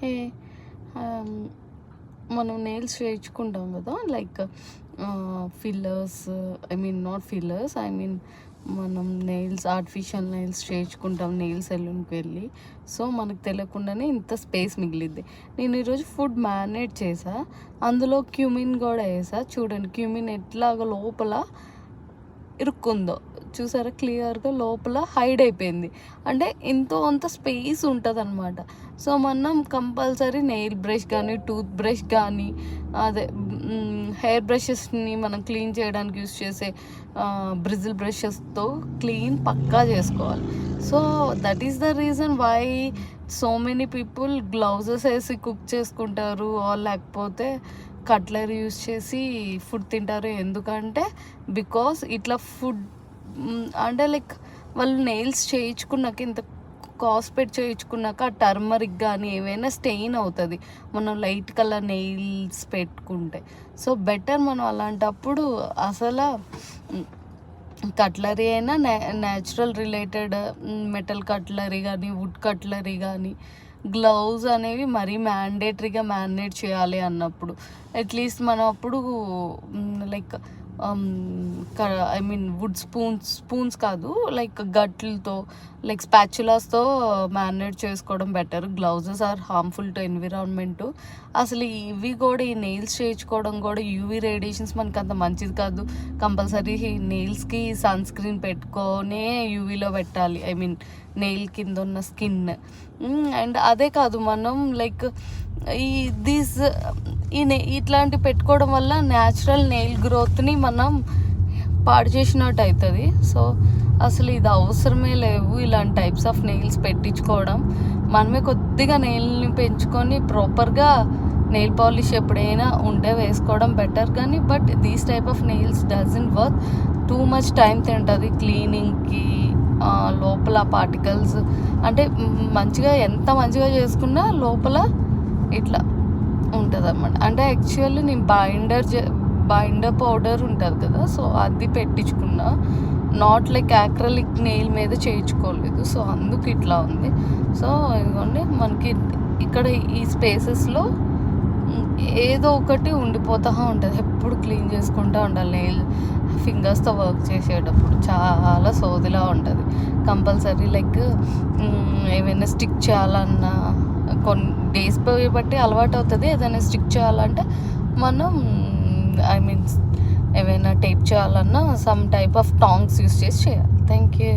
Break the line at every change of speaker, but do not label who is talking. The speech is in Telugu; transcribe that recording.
హే మనం నెయిల్స్ చేయించుకుంటాం కదా, లైక్ ఫిల్లర్స్, నాట్ ఫిల్లర్స్, మనం నెయిల్స్, ఆర్టిఫిషియల్ నెయిల్స్ చేయించుకుంటాం నెయిల్ సెలూన్కి వెళ్ళి. సో మనకు తెలియకుండానే ఇంత స్పేస్ మిగిలిద్ది. నేను ఈరోజు ఫుడ్ మ్యారినేట్ చేసా, అందులో క్యూమిన్ కూడా వేసా. చూడండి క్యూమిన్ ఎట్లాగో లోపల ఇరుక్కుందో చూసారా, క్లియర్గా లోపల హైడ్ అయిపోయింది. అంటే ఎంతో అంత స్పేస్ ఉంటుంది అనమాట. సో మనం కంపల్సరీ నెయిల్ బ్రష్ కానీ, టూత్ బ్రష్ కానీ, అదే హెయిర్ బ్రషెస్ని మనం క్లీన్ చేయడానికి యూస్ చేసే బ్రిజిల్ బ్రషెస్తో క్లీన్ పక్కా చేసుకోవాలి. So that is the reason why so many people gloves వేసి కుక్ చేసుకుంటారు, లేకపోతే కట్లరీ యూస్ చేసి ఫుడ్ తింటారు. ఎందుకంటే బికాస్ ఇట్లా ఫుడ్ అంటే లైక్ వాళ్ళు నెయిల్స్ చేయించుకున్నాక, ఇంత కాస్ట్ పెట్టి చేయించుకున్నాక ఆ టర్మరిక్ కానీ ఏమైనా స్టెయిన్ అవుతుంది మనం లైట్ కలర్ నెయిల్స్ పెట్టుకుంటే. సో బెటర్ మనం అలాంటప్పుడు అసలు కట్లరీ అయినా న్యాచురల్ రిలేటెడ్ మెటల్ కట్లరీ కానీ, వుడ్ కట్లరీ కానీ, గ్లౌజ్ అనేవి మరీ మ్యాండేటరీగా మ్యారినేట్ చేయాలి అన్నప్పుడు అట్లీస్ట్ మనం అప్పుడు లైక్ వుడ్ స్పూన్స్ కాదు, లైక్ గట్లతో, లైక్ స్పాచులాస్తో మ్యారినేట్ చేసుకోవడం better. Gloves are harmful to environment. అసలు ఇవి కూడా, ఈ నెయిల్స్ చేయించుకోవడం కూడా యూవీ రేడియేషన్స్ మనకు అంత మంచిది కాదు. కంపల్సరీ నెయిల్స్కి సన్ స్క్రీన్ పెట్టుకొనే యూవీలో పెట్టాలి, నెయిల్ కింద ఉన్న స్కిన్. అండ్ అదే కాదు, మనం లైక్ ఇట్లాంటి పెట్టుకోవడం వల్ల న్యాచురల్ నెయిల్ గ్రోత్ని మనం పాడు చేసినట్టు అవుతుంది. సో అసలు ఇది అవసరమే లేవు ఇలాంటి టైప్స్ ఆఫ్ నెయిల్స్ పెట్టించుకోవడం. మనమే కొద్దిగా నెయిల్ని పెంచుకొని ప్రాపర్గా నెయిల్ పాలిష్ ఎప్పుడైనా ఉంటే వేసుకోవడం బెటర్. కానీ but these type of nails doesn't work. Too much time తింటుంది క్లీనింగ్కి, లోపల పార్టికల్స్ అంటే ఎంత మంచిగా చేసుకున్నా లోపల ఇట్లా ఉంటుంది అన్నమాట. అంటే యాక్చువల్లీ నేను బైండర్ పౌడర్ ఉంటుంది కదా, సో అది పెట్టించుకున్నా, నాట్ లైక్ యాక్రలిక్ నెయిల్ మీద చేయించుకోలేదు. సో అందుకు ఇట్లా ఉంది. సో ఇదిగోండి మనకి ఇక్కడ ఈ స్పేసెస్లో ఏదో ఒకటి ఉండిపోతూ ఉంటుంది, ఎప్పుడు క్లీన్ చేసుకుంటూ ఉండాలి. నెయిల్ ఫింగర్స్తో వర్క్ చేసేటప్పుడు చాలా సోదిలా ఉంటుంది. కంపల్సరీ లైక్ ఏమైనా స్టిక్ చేయాలన్నా కొన్ని డేస్ బట్టి అలవాటు అవుతుంది. ఏదైనా స్టిక్ చేయాలంటే మనం ఏమైనా టేప్ చేయాలన్నా some type of tongs use చేసి చేయాలి. Thank you.